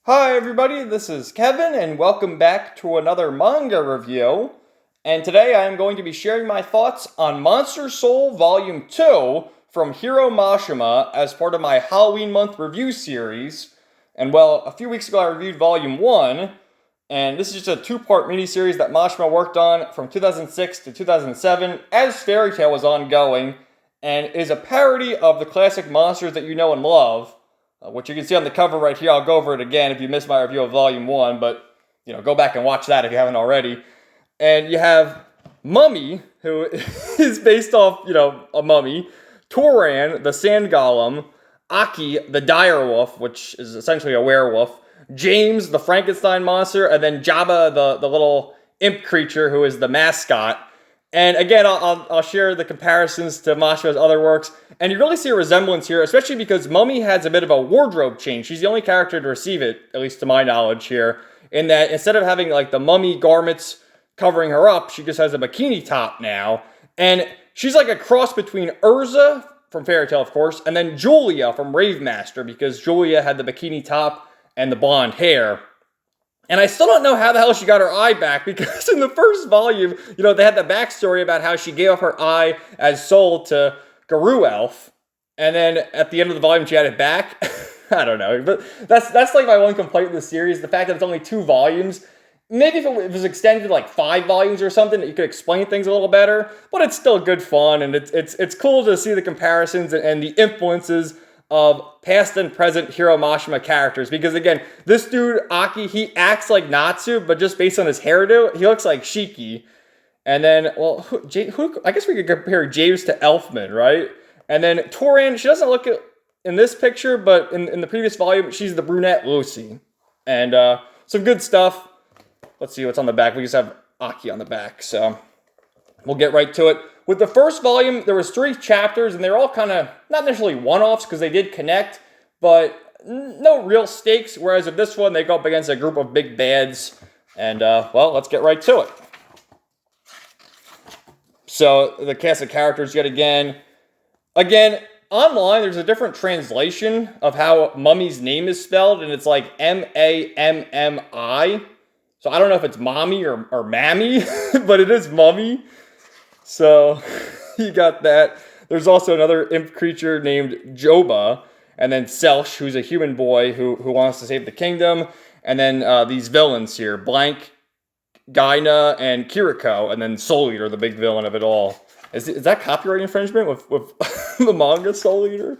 Hi everybody, this is Kevin and welcome back to another manga review. And today I am going to be sharing my thoughts on Monster Soul Volume 2 from Hiro Mashima as part of my Halloween month review series. And well, a few weeks ago I reviewed Volume 1, and this is just a two-part miniseries that Mashima worked on from 2006 to 2007 as Fairy Tail was ongoing, and is a parody of the classic monsters that you know and love. Which you can see on the cover right here. I'll go over it again if you missed my review of Volume 1, but, go back and watch that if you haven't already. And you have Mummy, who is based off, a mummy, Toran, the sand golem, Aki, the dire wolf, which is essentially a werewolf, James, the Frankenstein monster, and then Jabba, the little imp creature who is the mascot. And again, I'll share the comparisons to Mashima's other works. And you really see a resemblance here, especially because Mummy has a bit of a wardrobe change. She's the only character to receive it, at least to my knowledge here, in that instead of having like the mummy garments covering her up, she just has a bikini top now. And she's like a cross between Urza from Fairy Tail, of course, and then Julia from Rave Master, because Julia had the bikini top and the blonde hair. And I still don't know how the hell she got her eye back, because in the first volume, they had the backstory about how she gave up her eye as soul to Guru Elf, and then at the end of the volume she had it back. I don't know, but that's like my one complaint with the series, the fact that it's only 2 volumes. Maybe if it was extended to like 5 volumes or something, you could explain things a little better, but it's still good fun, and it's cool to see the comparisons and the influences of past and present Hiro Mashima characters, because again, this dude, Aki, he acts like Natsu, but just based on his hairdo, he looks like Shiki. And then, well, I guess we could compare James to Elfman, right? And then Toran, she doesn't look in this picture, but in the previous volume, she's the brunette Lucy. And some good stuff. Let's see what's on the back. We just have Aki on the back, so we'll get right to it. With the first volume, there was 3 chapters, and they were all kind of, not necessarily one-offs, because they did connect, but no real stakes, whereas with this one, they go up against a group of big bads, and, well, let's get right to it. So, the cast of characters yet again. Again, online, there's a different translation of how Mummy's name is spelled, and it's like M-A-M-M-I. So, I don't know if it's Mommy or Mammy, but it is Mummy. So, you got that. There's also another imp creature named Joba, and then Selsh, who's a human boy who wants to save the kingdom, and then these villains here, Blank, Gaina, and Kiriko, and then Soul Eater, the big villain of it all. Is that copyright infringement with the manga Soul Eater?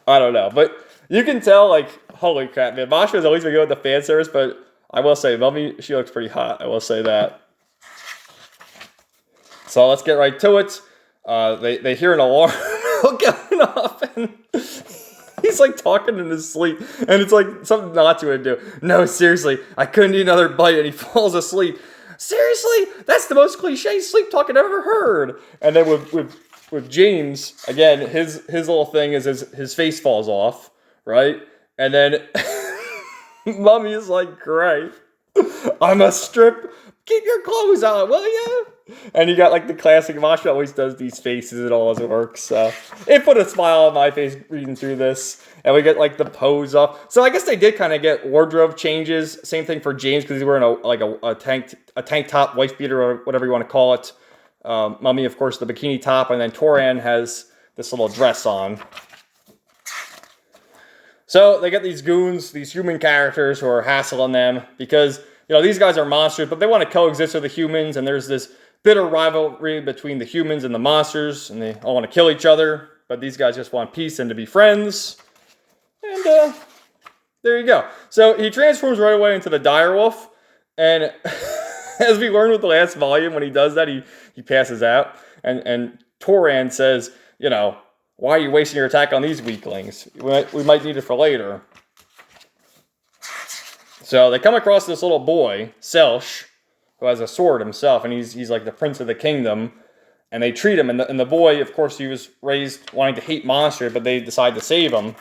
I don't know, but you can tell, like, holy crap, man, Mashima's always been good with the fan service, but I will say, Mummy, she looks pretty hot, I will say that. So let's get right to it. They hear an alarm going off, and he's like talking in his sleep, and it's like something Natsu would do. No, seriously, I couldn't eat another bite, and he falls asleep. Seriously, that's the most cliche sleep talk I've ever heard. And then with James, again, his little thing is his face falls off, right? And then Mummy is like, great, I must strip. Keep your clothes on, will you? And you got like the classic, Mashima always does these faces and all as it works. So it put a smile on my face reading through this. And we get like the pose up. So I guess they did kind of get wardrobe changes. Same thing for James, because he's wearing a tank top, wife beater, or whatever you want to call it. Mummy, of course, the bikini top, and then Toran has this little dress on. So they get these goons, these human characters who are hassling them, because these guys are monsters, but they want to coexist with the humans, and there's this bitter rivalry between the humans and the monsters, and they all want to kill each other, but these guys just want peace and to be friends. And there you go. So he transforms right away into the direwolf, and as we learned with the last volume, when he does that, he passes out, and Toran says, why are you wasting your attack on these weaklings? We might need it for later. So they come across this little boy, Selsh, who has a sword himself, and he's like the prince of the kingdom, and they treat him, and the boy, of course, he was raised wanting to hate monsters, but they decide to save him.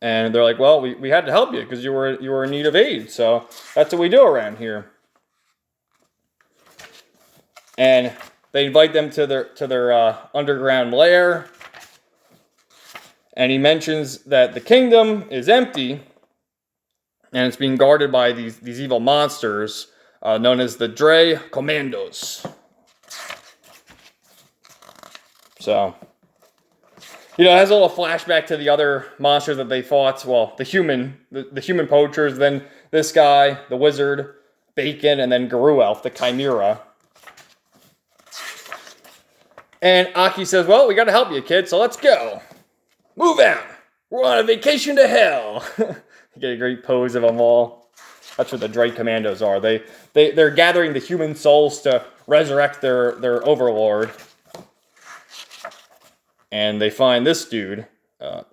And they're like, well, we had to help you, because you were in need of aid, so that's what we do around here. And they invite them to their underground lair, and he mentions that the kingdom is empty, and it's being guarded by these evil monsters known as the Dre Commandos. So, it has a little flashback to the other monsters that they fought. Well, the human poachers, then this guy, the wizard, Bacon, and then Guru Elf, the Chimera. And Aki says, well, we gotta help you, kid, so let's go. Move out. We're on a vacation to hell. You get a great pose of them all. That's what the Dre Commandos are. They're gathering the human souls to resurrect their overlord. And they find this dude, the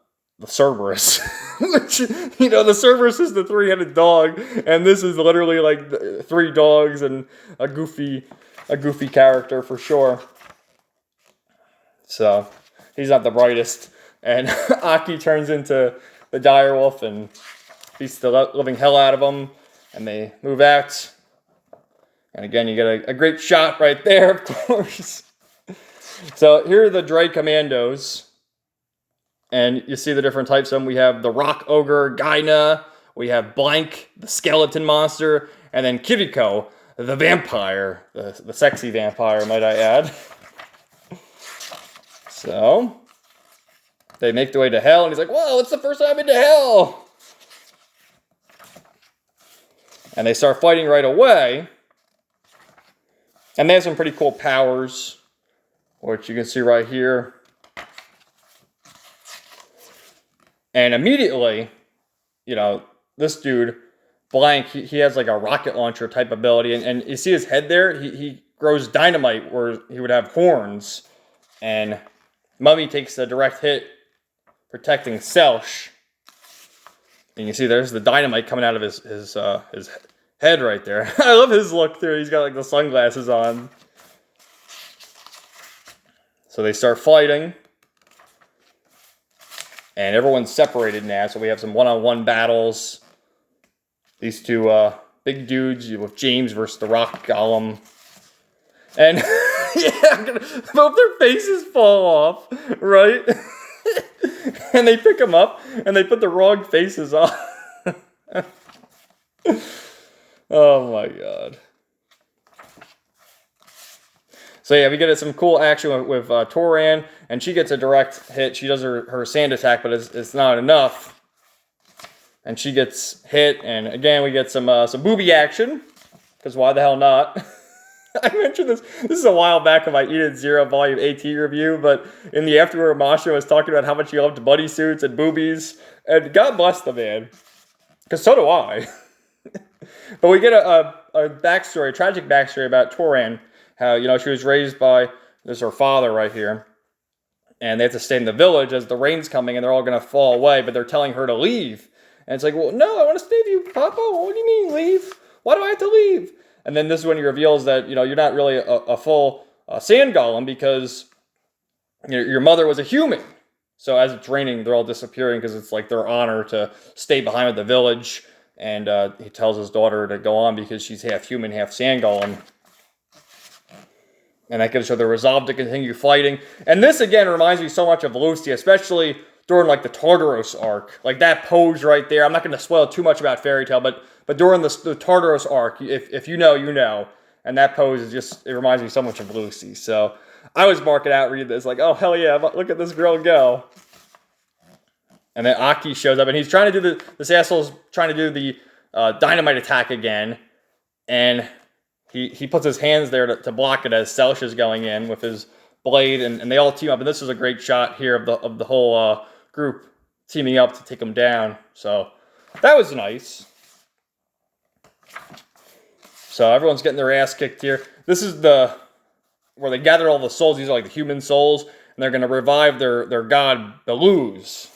Cerberus. Which, the Cerberus is the three-headed dog, and this is literally like three dogs and a goofy character for sure. So, he's not the brightest. And Aki turns into the direwolf and beats the living hell out of him. And they move out. And again, you get a great shot right there, of course. So here are the Dre Commandos. And you see the different types of them. We have the Rock Ogre, Gaina. We have Blank, the skeleton monster. And then Kiriko, the vampire. The sexy vampire, might I add. So, they make their way to hell. And he's like, whoa, it's the first time I've been to hell. And they start fighting right away. And they have some pretty cool powers, which you can see right here. And immediately, this dude, Blank, he has like a rocket launcher type ability. And you see his head there? He grows dynamite where he would have horns. And Mummy takes a direct hit, protecting Selsh. And you see there's the dynamite coming out of his head right there. I love his look too. He's got like the sunglasses on. So they start fighting. And everyone's separated now. So we have some one-on-one battles. These two big dudes with James versus the Rock Golem. And both their faces fall off, right? And they pick them up and they put the wrong faces on. Oh my god. So yeah, we get some cool action with Toran, and she gets a direct hit. She does her sand attack, but it's not enough. And she gets hit, and again we get some booby action, because why the hell not? I mentioned this is a while back in my Eden Zero Volume AT review, but in the afterword, Masha was talking about how much he loved buddy suits and boobies, and God bless the man, because so do I. But we get a backstory, a tragic backstory about Toran, how, she was raised by, this is her father right here, and they have to stay in the village as the rain's coming, and they're all going to fall away, but they're telling her to leave. And it's like, well, no, I want to stay with you, Papa. What do you mean, leave? Why do I have to leave? And then this is when he reveals that, you're not really a full sand golem because your mother was a human. So as it's raining, they're all disappearing because it's like their honor to stay behind with the village. And he tells his daughter to go on because she's half human, half sand golem. And that gives her the resolve to continue fighting. And this, again, reminds me so much of Lucy, especially during, like, the Tartaros arc. Like, that pose right there. I'm not going to spoil too much about Fairy Tail, but during the Tartaros arc, if you know, you know. And that pose is just, it reminds me so much of Lucy. So I was marking out, reading this, like, oh, hell yeah, look at this girl go. And then Aki shows up, and he's trying to do this asshole's trying to do the dynamite attack again. And he puts his hands there to block it as Selsh is going in with his blade, and they all team up. And this is a great shot here of the whole group teaming up to take him down. So that was nice. So everyone's getting their ass kicked here. This is where they gather all the souls. These are like the human souls, and they're going to revive their god, Beluz,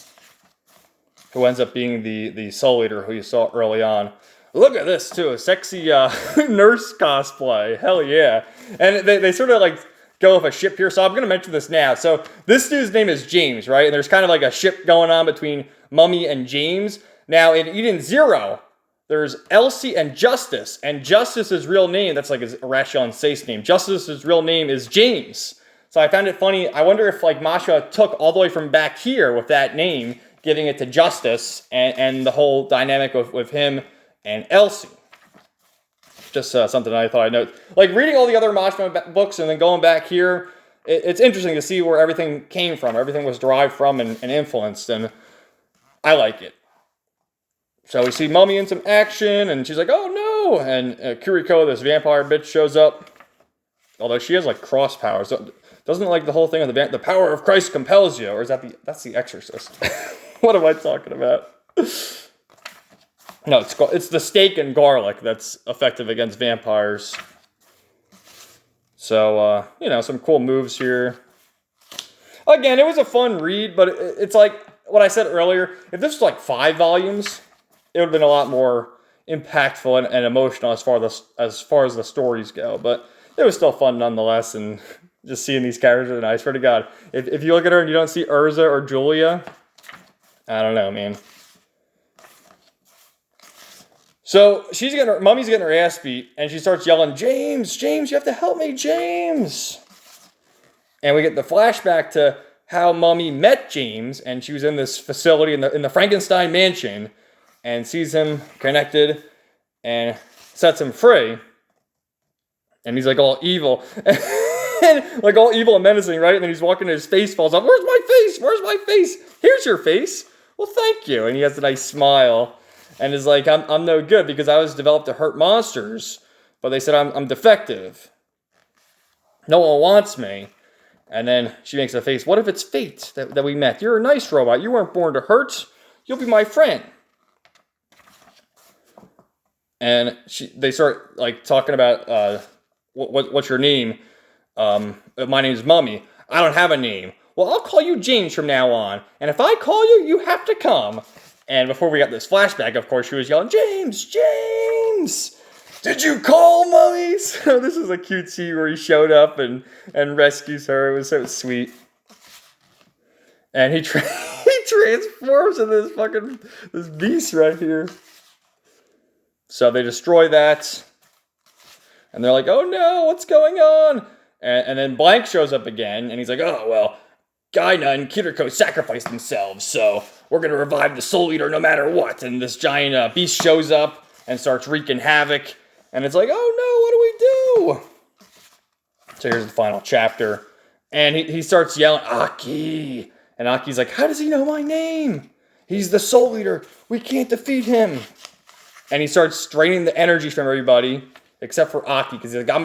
who ends up being the soul leader who you saw early on. Look at this, too. A sexy nurse cosplay. Hell yeah. And they sort of, like, go off a ship here. So I'm going to mention this now. So this dude's name is James, right? And there's kind of like a ship going on between Mummy and James. Now, in Eden Zero, there's Elsie and Justice. And Justice's real name, that's like his Rashawn Sace name. Justice's real name is James. So I found it funny. I wonder if, like, Masha took all the way from back here with that name, giving it to Justice, and the whole dynamic with him and Elsie. Just something I thought I'd note. Like, reading all the other Mashima books and then going back here, it's interesting to see where everything came from. Everything was derived from and influenced, and I like it. So we see Mummy in some action, and she's like, oh no! And Kuriko, this vampire bitch, shows up. Although she has, like, cross powers. So doesn't, like, the whole thing of the power of Christ compels you? Or is that that's the Exorcist? What am I talking about? No, it's the steak and garlic that's effective against vampires. So, some cool moves here. Again, it was a fun read, but it's like what I said earlier. If this was like 5 volumes, it would have been a lot more impactful and emotional as far as the stories go. But it was still fun nonetheless, and just seeing these characters, and I swear to God, if you look at her and you don't see Urza or Julia, I don't know, man. So Mummy's getting her ass beat, and she starts yelling, James, you have to help me, James. And we get the flashback to how Mummy met James, and she was in this facility in the Frankenstein mansion, and sees him connected, and sets him free. And he's like all evil, and like all evil and menacing, right? And then he's walking, and his face falls off. Where's my face? Where's my face? Here's your face. Well, thank you. And he has a nice smile. And is like, I'm no good because I was developed to hurt monsters. But they said I'm defective. No one wants me. And then she makes a face. What if it's fate that we met? You're a nice robot. You weren't born to hurt. You'll be my friend. And they start like talking about what's your name? My name's Mummy. I don't have a name. Well, I'll call you James from now on. And if I call you, you have to come. And before we got this flashback, of course, she was yelling, James! Did you call, Mummy? So this is a cute scene where he showed up and rescues her. It was so sweet. And he transforms into this beast right here. So they destroy that. And they're like, oh no, what's going on? And then Blank shows up again, and he's like, oh, well, Gaina and Kiriko sacrificed themselves, so we're going to revive the Soul Eater no matter what. And this giant beast shows up and starts wreaking havoc. And it's like, oh no, what do we do? So here's the final chapter. And he starts yelling, Aki. And Aki's like, how does he know my name? He's the Soul Eater. We can't defeat him. And he starts draining the energy from everybody, except for Aki, because he's like, I'm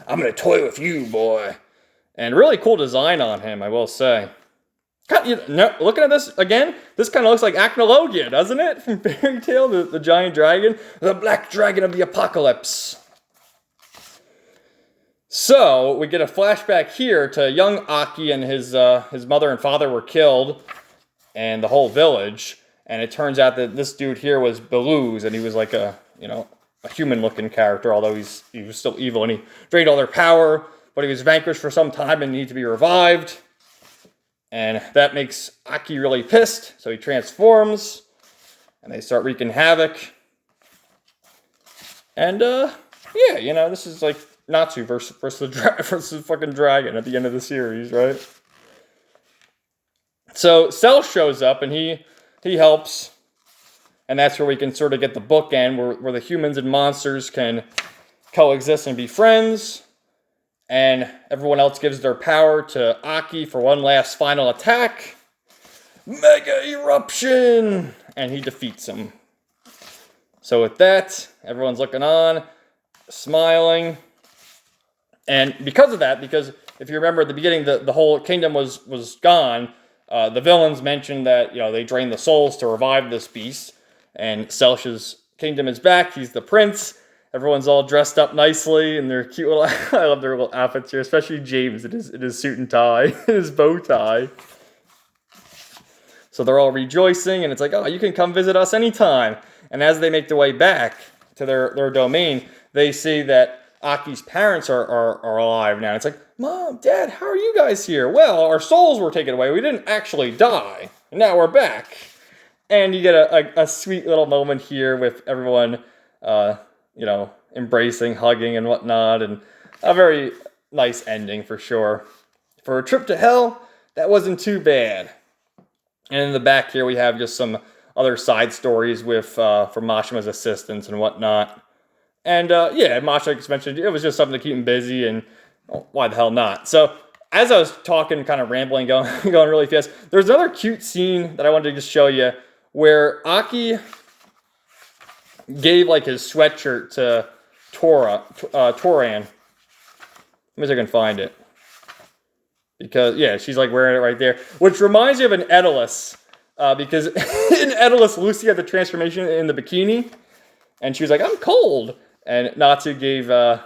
gonna toy with you, boy. And really cool design on him, I will say. Looking at this again, this kind of looks like Acnologia, doesn't it? From Fairy Tail, the giant dragon. The black dragon of the apocalypse. So, we get a flashback here to young Aki, and his mother and father were killed, and the whole village. And it turns out that this dude here was Belouz, and he was like a human-looking character, although he was still evil, and he drained all their power, but he was vanquished for some time and needed to be revived. And that makes Aki really pissed, so he transforms, and they start wreaking havoc. And, this is like Natsu versus the fucking dragon at the end of the series, right? So Cell shows up, and he helps, and that's where we can sort of get the bookend, where the humans and monsters can coexist and be friends. And everyone else gives their power to Aki for one last final attack. Mega Eruption! And he defeats him. So with that, everyone's looking on, smiling. And because of that, because if you remember at the beginning, the whole kingdom was gone, the villains mentioned that, they drained the souls to revive this beast. And Selsh's kingdom is back. He's the prince. Everyone's all dressed up nicely in their cute little... I love their little outfits here, especially James in his suit and tie, his bow tie. So they're all rejoicing, and it's like, oh, you can come visit us anytime. And as they make their way back to their domain, they see that Aki's parents are alive now. It's like, Mom, Dad, how are you guys here? Well, our souls were taken away. We didn't actually die. And now we're back. And you get a sweet little moment here with everyone... embracing, hugging, and whatnot, and a very nice ending for sure. For a trip to hell, that wasn't too bad. And in the back here, we have just some other side stories with from Mashima's assistants and whatnot. And yeah, Mashima, like I mentioned, it was just something to keep him busy, and why the hell not? So as I was talking, kind of rambling, going really fast, there's another cute scene that I wanted to just show you where Aki gave like his sweatshirt to Toran. Let me see if I can find it. Because, yeah, she's like wearing it right there. Which reminds me of an Odysee. Because in Odysee, Lucy had the transformation in the bikini. And she was like, I'm cold. And Natsu gave her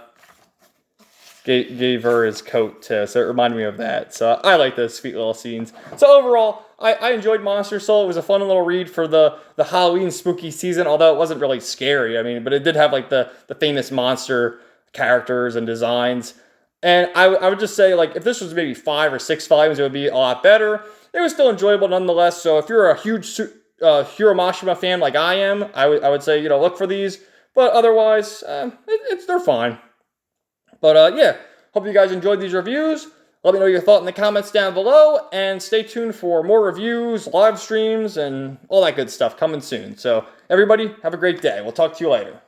his coat too. So it reminded me of that. So I like those sweet little scenes. So overall, I enjoyed Monster Soul. It was a fun little read for the Halloween spooky season. Although it wasn't really scary. I mean, but it did have like the famous monster characters and designs. And I would just say, like, if this was maybe 5 or 6 volumes, it would be a lot better. It was still enjoyable nonetheless. So if you're a huge Hiro Mashima fan like I am, I would say, you know, look for these. But otherwise, they're fine. But yeah, hope you guys enjoyed these reviews. Let me know your thought in the comments down below. And stay tuned for more reviews, live streams, and all that good stuff coming soon. So everybody, have a great day. We'll talk to you later.